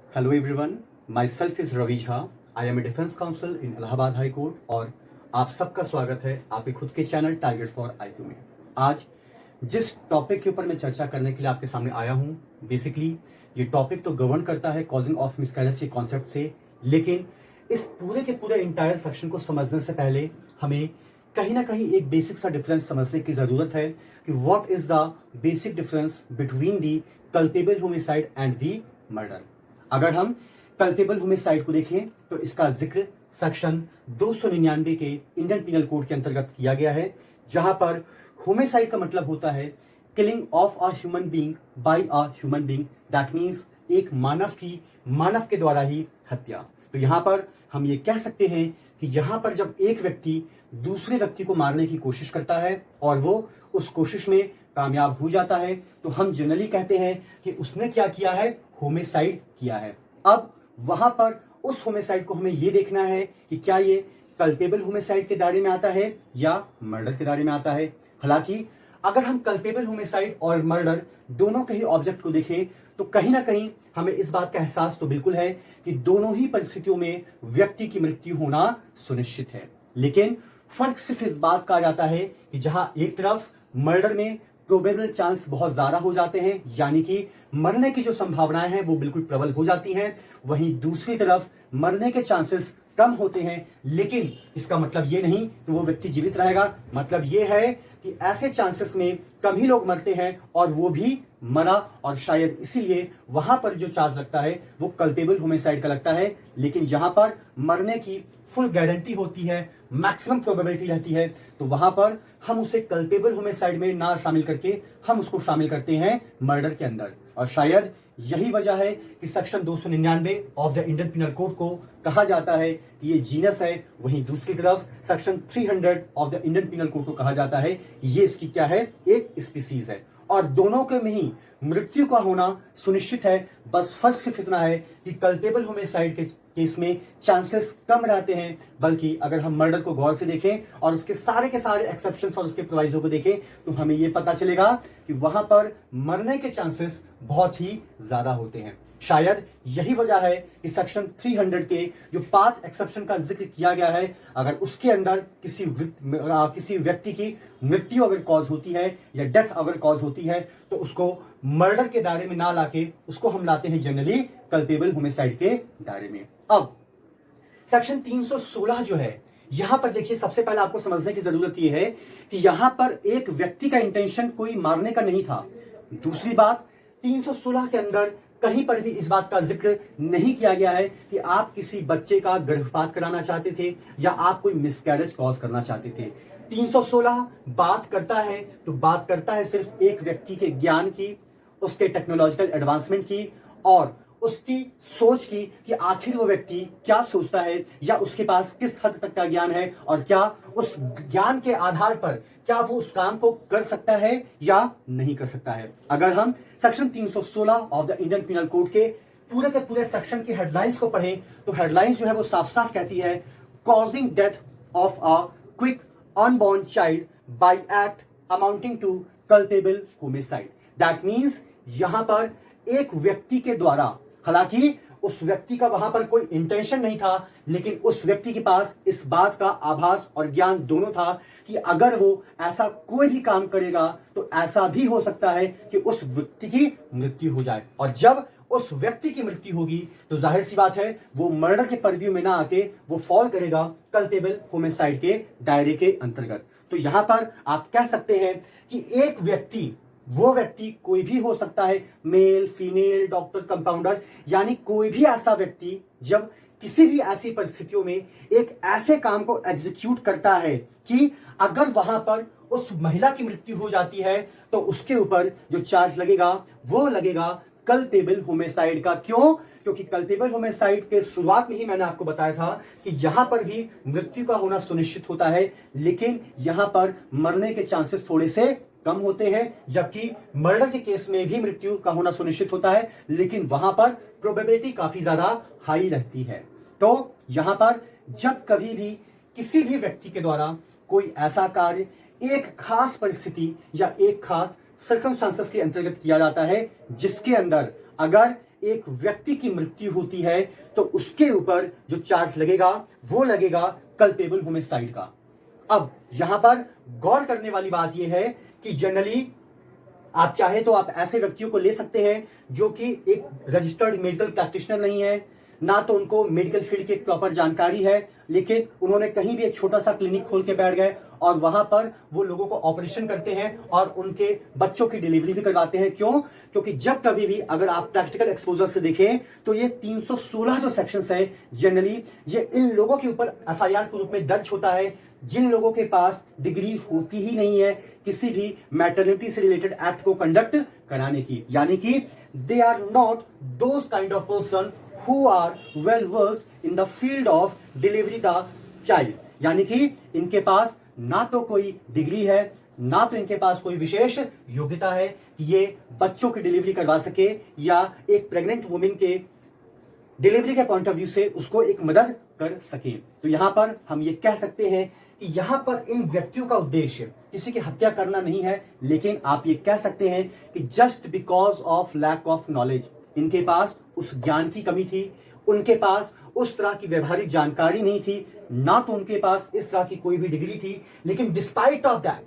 Hello everyone, myself is Ravi Jha. I am a defence counsel in Allahabad high court और आप सबका स्वागत है आपके खुद के चैनल टारगेट फॉर आईक्यू में। आज जिस टॉपिक के ऊपर मैं चर्चा करने के लिए आपके सामने आया हूँ, बेसिकली ये टॉपिक तो गवर्न करता है कॉजिंग ऑफ मिसकैरेज के कॉन्सेप्ट से, लेकिन इस पूरे के पूरे इंटायर सेक्शन को समझने से पहले हमें कहीं ना कहीं एक बेसिक सा डिफरेंस समझने की जरूरत है कि what is the basic difference between the culpable homicide and the murder. अगर हम कल्पेबल होमिसाइड को देखें तो इसका जिक्र सेक्शन 299 के इंडियन पिनल कोड के अंतर्गत किया गया है, जहां पर होमिसाइड का मतलब होता है killing of a human being by a human being. That means एक मानव के द्वारा ही हत्या। तो यहां पर हम ये कह सकते हैं कि यहां पर जब एक व्यक्ति दूसरे व्यक्ति को मारने की कोशिश करता है और वो उस कोशिश में कामयाब हो जाता है, तो हम जनरली कहते हैं कि उसने क्या किया है, होमिसाइड किया है। अब वहां पर उस होमिसाइड को हमें यह देखना है कि क्या ये कल्पेबल होमिसाइड के दायरे में आता है या मर्डर के दायरे में आता है। हालांकि अगर हम कल्पेबल होमिसाइड और मर्डर दोनों के ही ऑब्जेक्ट को देखें तो कहीं ना कहीं हमें इस बात का एहसास तो बिल्कुल है कि दोनों ही परिस्थितियों में व्यक्ति की मृत्यु होना सुनिश्चित है। लेकिन फर्क सिर्फ इस बात का आ जाता है कि जहां एक तरफ मर्डर में प्रोबेबल चांस बहुत ज्यादा हो जाते हैं, यानी कि मरने की जो संभावनाएं हैं वो बिल्कुल प्रबल हो जाती हैं, वहीं दूसरी तरफ मरने के चांसेस कम होते हैं। लेकिन इसका मतलब ये नहीं कि वो व्यक्ति जीवित रहेगा। मतलब ये है कि ऐसे चांसेस में कम ही लोग मरते हैं और वो भी मरा, और शायद इसीलिए वहां पर जो चार्ज लगता है वो कल्पेबल होमिसाइड का लगता है। लेकिन जहां पर मरने की फुल गारंटी होती है, मैक्सिमम प्रोबेबिलिटी रहती है, तो वहां पर हम उसे कल्पेबल होमिसाइड में ना शामिल करके हम उसको शामिल करते हैं मर्डर के अंदर। और शायद यही वजह है कि section 299 of the Indian penal code को कहा जाता है कि ये जीनस है, वहीं दूसरी तरफ section 300 of the Indian penal code को कहा जाता है कि ये इसकी क्या है, एक स्पीसीज है। और दोनों के में ही मृत्यु का होना सुनिश्चित है। बस फर्क सिर्फ इतना है कि कल्पेबल होमिसाइड के केस में चांसेस कम रहते हैं, बल्कि अगर हम मर्डर को गौर से देखें और उसके सारे के सारे एक्सेप्शंस और उसके प्रोविजो को देखें तो हमें यह पता चलेगा कि वहां पर मरने के चांसेस बहुत ही ज्यादा होते हैं। शायद यही वजह है कि सेक्शन 300 के जो 5 एक्सेप्शन का जिक्र किया गया है, अगर उसके अंदर किसी व्यक्ति की मृत्यु अगर कॉज होती है या डेथ अगर कॉज होती है तो उसको मर्डर के दायरे में ना लाके उसको हम लाते हैं जनरली कल्पेबल होमिसाइड के दायरे में। अब सेक्शन 316 जो है, यहां पर देखिए सबसे पहले आपको समझने की जरूरत यह है कि यहां पर एक व्यक्ति का इंटेंशन कोई मारने का नहीं था। दूसरी बात, 316 के अंदर कहीं पर भी इस बात का जिक्र नहीं किया गया है कि आप किसी बच्चे का गर्भपात कराना चाहते थे या आप कोई मिसकैरेज कॉज करना चाहते थे। 316 बात करता है सिर्फ एक व्यक्ति के ज्ञान की, उसके टेक्नोलॉजिकल एडवांसमेंट की और उसकी सोच की कि आखिर वो व्यक्ति क्या सोचता है या उसके पास किस हद तक का ज्ञान है और क्या उस ज्ञान के आधार पर क्या वो उस काम को कर सकता है या नहीं कर सकता है। अगर हम section 316 of the Indian penal code के पूरे सेक्शन की हेडलाइंस को पढ़ें तो हेडलाइंस जो है वो साफ साफ कहती है causing death of a quick unborn child by act amounting to culpable homicide. That means यहां पर एक व्यक्ति के द्वारा, हालांकि उस व्यक्ति का वहां पर कोई इंटेंशन नहीं था, लेकिन उस व्यक्ति के पास इस बात का आभास और ज्ञान दोनों था कि अगर वो ऐसा कोई भी काम करेगा तो ऐसा भी हो सकता है कि उस व्यक्ति की मृत्यु हो जाए। और जब उस व्यक्ति की मृत्यु होगी तो जाहिर सी बात है वो मर्डर के परव्यू में ना आके वो फॉल करेगा कल्पेबल होमिसाइड के दायरे के अंतर्गत। तो यहां पर आप कह सकते हैं कि एक व्यक्ति, वो व्यक्ति कोई भी हो सकता है, मेल, फीमेल, डॉक्टर, कंपाउंडर, यानी कोई भी ऐसा व्यक्ति जब किसी भी ऐसी परिस्थितियों में एक ऐसे काम को एग्जीक्यूट करता है कि अगर वहां पर उस महिला की मृत्यु हो जाती है तो उसके ऊपर जो चार्ज लगेगा वो लगेगा कल्पेबल होमिसाइड का। क्यों? क्योंकि कल्पेबल होमिसाइड के शुरुआत में ही मैंने आपको बताया था कि यहां पर भी मृत्यु का होना सुनिश्चित होता है, लेकिन यहां पर मरने के चांसेस थोड़े से कम होते हैं, जबकि मर्डर के केस में भी मृत्यु का होना सुनिश्चित होता है, लेकिन वहां पर प्रोबेबिलिटी काफी ज्यादा हाई रहती है। तो यहां पर जब कभी भी किसी भी व्यक्ति के द्वारा कोई ऐसा कार्य एक खास परिस्थिति या एक खास सर्कमस्टांसेस के अंतर्गत किया जाता है जिसके अंदर अगर एक व्यक्ति की मृत्यु होती है तो उसके ऊपर जो चार्ज लगेगा वो लगेगा कल्पेबल होमिसाइड का। अब यहां पर गौर करने वाली बात यह है कि जनरली आप चाहे तो आप ऐसे व्यक्तियों को ले सकते हैं जो कि एक रजिस्टर्ड मेडिकल प्रैक्टिशनर नहीं है, ना तो उनको मेडिकल फील्ड की एक प्रॉपर जानकारी है, लेकिन उन्होंने कहीं भी एक छोटा सा क्लिनिक खोल के बैठ गए और वहां पर वो लोगों को ऑपरेशन करते हैं और उनके बच्चों की डिलीवरी भी करवाते हैं। क्यों? क्योंकि जब कभी भी अगर आप प्रैक्टिकल एक्सपोजर से देखें तो ये 316 जो सेक्शंस है जनरली ये इन लोगों के ऊपर एफआईआर के रूप में दर्ज होता है जिन लोगों के पास डिग्री होती ही नहीं है किसी भी मैटरनिटी से रिलेटेड एक्ट को कंडक्ट कराने की, यानी कि they are not those kind of person who are well versed in the field of delivery the child, यानी कि इनके पास ना तो कोई डिग्री है ना तो इनके पास कोई विशेष योग्यता है कि ये बच्चों की डिलीवरी करवा सके या एक प्रेग्नेंट वुमेन के डिलीवरी के पॉइंट ऑफ व्यू से उसको एक मदद कर सके। तो यहां पर हम ये कह सकते हैं कि यहां पर इन व्यक्तियों का उद्देश्य किसी की हत्या करना नहीं है, लेकिन आप ये कह सकते हैं कि just because of lack of knowledge इनके पास उस ज्ञान की कमी थी, उनके पास उस तरह की व्यवहारिक जानकारी नहीं थी, ना तो उनके पास इस तरह की कोई भी डिग्री थी, लेकिन डिस्पाइट ऑफ दैट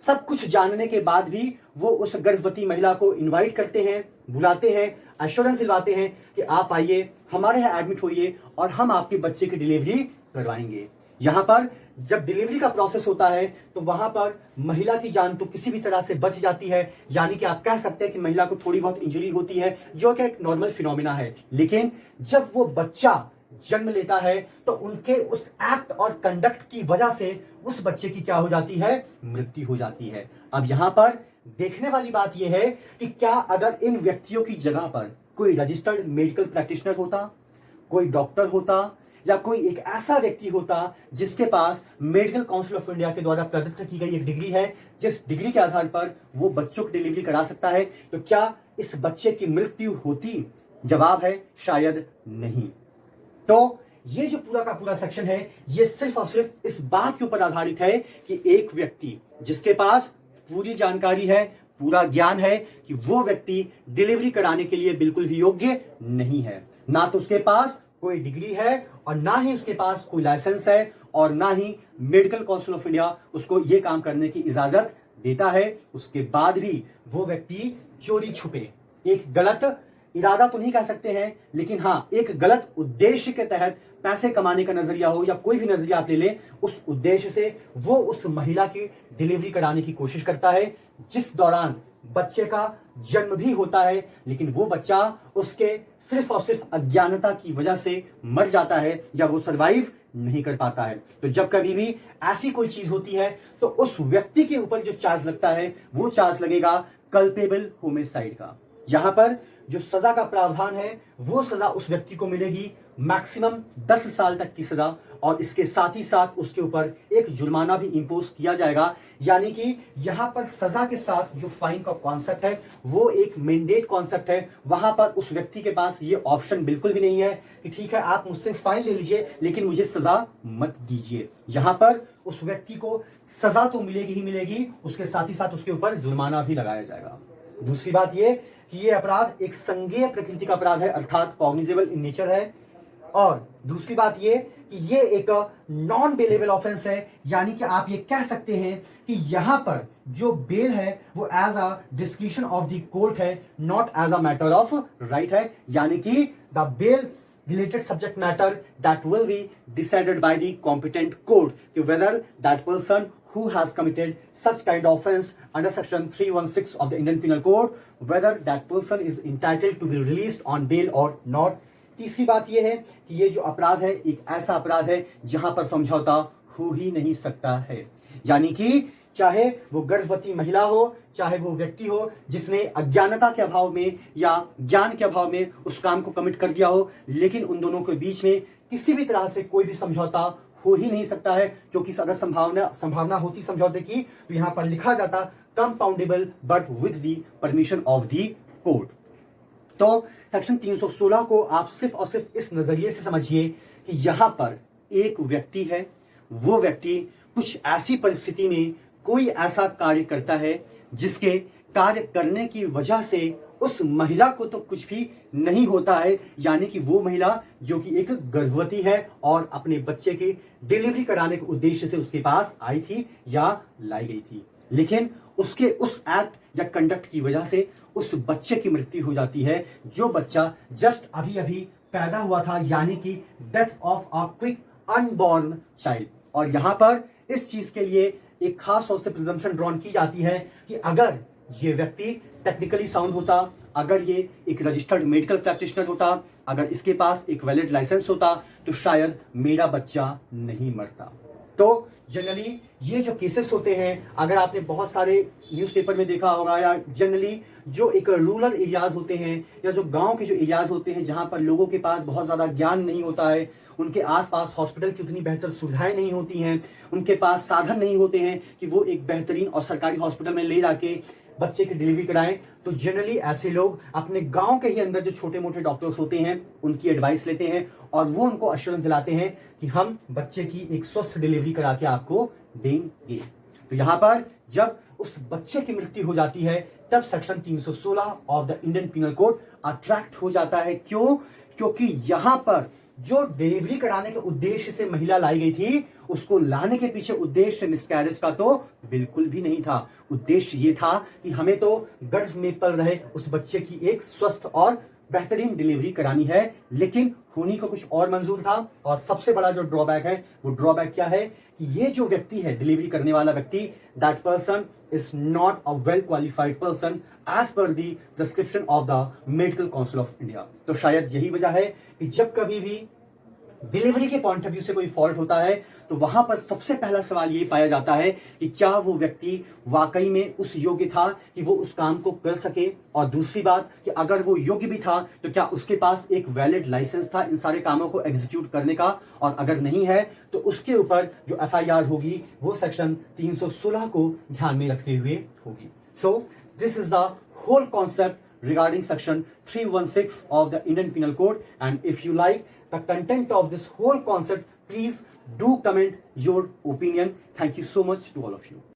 सब कुछ जानने के बाद भी वो उस गर्भवती महिला को इनवाइट करते हैं, बुलाते हैं, एश्योरेंस दिलवाते हैं कि आप आइए हमारे यहाँ एडमिट होइए और हम आपके बच्चे की डिलीवरी करवाएंगे। यहाँ पर जब डिलीवरी का प्रोसेस होता है तो वहां पर महिला की जान तो किसी भी तरह से बच जाती है, यानी कि आप कह सकते हैं कि महिला को थोड़ी बहुत इंजरी होती है जो कि एक नॉर्मल फिनोमिना है, लेकिन जब वो बच्चा जन्म लेता है तो उनके उस एक्ट और कंडक्ट की वजह से उस बच्चे की क्या हो जाती है? मृत्यु हो जाती है। अब यहां पर देखने वाली बात यह है कि क्या अगर इन व्यक्तियों की जगह पर कोई रजिस्टर्ड मेडिकल प्रैक्टिशनर होता, कोई डॉक्टर होता या कोई एक ऐसा व्यक्ति होता जिसके पास मेडिकल काउंसिल ऑफ इंडिया के द्वारा प्रदत्त की गई एक डिग्री है, जिस डिग्री के आधार पर वो बच्चों की डिलीवरी करा सकता है, तो क्या इस बच्चे की मृत्यु होती? जवाब है शायद नहीं। तो ये जो पूरा का पूरा सेक्शन है ये सिर्फ और सिर्फ इस बात के ऊपर आधारित है कि एक व्यक्ति जिसके पास पूरी जानकारी है, पूरा ज्ञान है कि वो व्यक्ति डिलीवरी कराने के लिए बिल्कुल भी योग्य नहीं है, ना तो उसके पास कोई डिग्री है और ना ही उसके पास कोई लाइसेंस है और ना ही मेडिकल काउंसिल ऑफ इंडिया उसको ये काम करने की इजाजत देता है। उसके बाद भी वो व्यक्ति चोरी छुपे एक गलत इरादा तो नहीं कह सकते हैं, लेकिन हाँ एक गलत उद्देश्य के तहत पैसे कमाने का नजरिया हो या कोई भी नजरिया आप ले लें, उस उद्देश्य से वो उस महिला की डिलीवरी कराने की कोशिश करता है जिस दौरान बच्चे का जन्म भी होता है, लेकिन वो बच्चा उसके सिर्फ और सिर्फ अज्ञानता की वजह से मर जाता है या वो सरवाइव नहीं कर पाता है। तो जब कभी भी ऐसी कोई चीज होती है तो उस व्यक्ति के ऊपर जो चार्ज लगता है वो चार्ज लगेगा कल्पेबल होमिसाइड का। यहां पर जो सजा का प्रावधान है वो सजा उस व्यक्ति को मिलेगी मैक्सिमम 10 साल तक की सजा, और इसके साथ ही साथ उसके ऊपर एक जुर्माना भी इंपोज किया जाएगा, यानी कि यहां पर सजा के साथ जो फाइन का कॉन्सेप्ट है वो एक मैंडेट कॉन्सेप्ट है। वहां पर उस व्यक्ति के पास ये ऑप्शन बिल्कुल भी नहीं है कि ठीक है आप मुझसे फाइन ले लीजिए लेकिन मुझे सजा मत दीजिए। यहां पर उस व्यक्ति को सजा तो मिलेगी ही मिलेगी, उसके साथ ही साथ उसके ऊपर जुर्माना भी लगाया जाएगा। दूसरी बात ये कि ये अपराध एक संज्ञेय प्रकृति का अपराध है, अर्थात कॉग्निजेबल इन नेचर है। और दूसरी बात ये कि ये एक नॉन बेलेबल ऑफेंस है, यानी कि आप ये कह सकते हैं कि यहां पर जो बेल है वो as a discretion of the court है, not as a matter of right है, यानी कि the bail related subject matter that will be decided by the competent court to whether that person who has committed such kind of offense under section 316 of the Indian Penal Code, whether that person is entitled to be released on bail or not। तीसरी बात यह है कि ये जो अपराध है एक ऐसा अपराध है जहां पर समझौता हो ही नहीं सकता है, यानी कि चाहे वो गर्भवती महिला हो चाहे वो व्यक्ति हो जिसने अज्ञानता के अभाव में या ज्ञान के अभाव में उस काम को कमिट कर दिया हो, लेकिन उन दोनों के बीच में किसी भी तरह से कोई भी समझौता हो ही नहीं सकता है, क्योंकि अगर संभावना होती समझौते की तो यहां पर लिखा जाता compoundable but with the permission of the court. तो सेक्शन 316 को आप सिर्फ और सिर्फ इस नजरिए से समझिए कि यहां पर एक व्यक्ति है, वो व्यक्ति कुछ ऐसी परिस्थिति में कोई ऐसा कार्य करता है जिसके कार्य करने की वजह से उस महिला को तो कुछ भी नहीं होता है, यानी कि वो महिला जो कि एक गर्भवती है और अपने बच्चे की डिलीवरी कराने के उद्देश्य से उसके पास आई थी या लाई गई थी, लेकिन उसके उस एक्ट या कंडक्ट की वजह से उस बच्चे की मृत्यु हो जाती है, जो बच्चा जस्ट अभी अभी पैदा हुआ था, यानी कि death of a quick unborn child. और यहां पर इस चीज के लिए एक खास तौर से प्रिजम्पशन ड्रॉन की जाती है कि अगर ये व्यक्ति टेक्निकली साउंड होता, अगर ये एक रजिस्टर्ड मेडिकल प्रैक्टिशनर होता, अगर इसके पास एक वैलिड लाइसेंस होता, तो शायद मेरा बच्चा नहीं मरता। तो जनरली ये जो केसेस होते हैं, अगर आपने बहुत सारे न्यूज़पेपर में देखा होगा, या जनरली जो एक रूरल एरियाज होते हैं या जो गांव के जो एरियाज होते हैं जहां पर लोगों के पास बहुत ज़्यादा ज्ञान नहीं होता है, उनके आसपास हॉस्पिटल की उतनी बेहतर सुविधाएं नहीं होती हैं, उनके पास साधन नहीं होते हैं कि वो एक बेहतरीन और सरकारी हॉस्पिटल में ले जाके बच्चे की डिलीवरी कराएं, तो जनरली ऐसे लोग अपने गांव के ही अंदर जो छोटे मोटे डॉक्टर्स होते हैं उनकी एडवाइस लेते हैं और वो उनको अश्योरेंस दिलाते हैं कि हम बच्चे की एक स्वस्थ डिलीवरी करा के आपको देंगे। तो यहाँ पर जब उस बच्चे की मृत्यु हो जाती है, तब section 316 of the Indian penal code attract हो जाता है। क्यों? क्योंकि यहाँ पर जो डिलीवरी कराने के उद्देश्य से महिला लाई गई थी, उसको लाने के पीछे उद्देश्य मिसकैरेज का तो बिल्कुल भी नहीं था। उद्देश्य ये था कि हमें तो गर्भ में पल रहे उस बच्चे की एक स्वस्थ और बेहतरीन डिलीवरी करानी है, लेकिन होनी को कुछ और मंजूर था। और सबसे बड़ा जो ड्रॉबैक है, वो ड्रॉबैक क्या है कि ये जो व्यक्ति है, डिलीवरी करने वाला व्यक्ति, that person is not a well qualified person as per the prescription of the medical council of India. तो शायद यही वजह है कि जब कभी भी डिलीवरी के पॉइंट ऑफ व्यू से कोई फॉल्ट होता है, तो वहां पर सबसे पहला सवाल ये पाया जाता है कि क्या वो व्यक्ति वाकई में उस योग्य था कि वो उस काम को कर सके, और दूसरी बात कि अगर वो योग्य भी था तो क्या उसके पास एक वैलिड लाइसेंस था इन सारे कामों को एग्जीक्यूट करने का, और अगर नहीं है तो उसके ऊपर जो FIR होगी वो सेक्शन 316 को ध्यान में रखते हुए होगी। So this is the whole concept regarding section 316 of the Indian Penal Code, and if you like the content of this whole concept, please do comment your opinion. Thank you so much to all of you.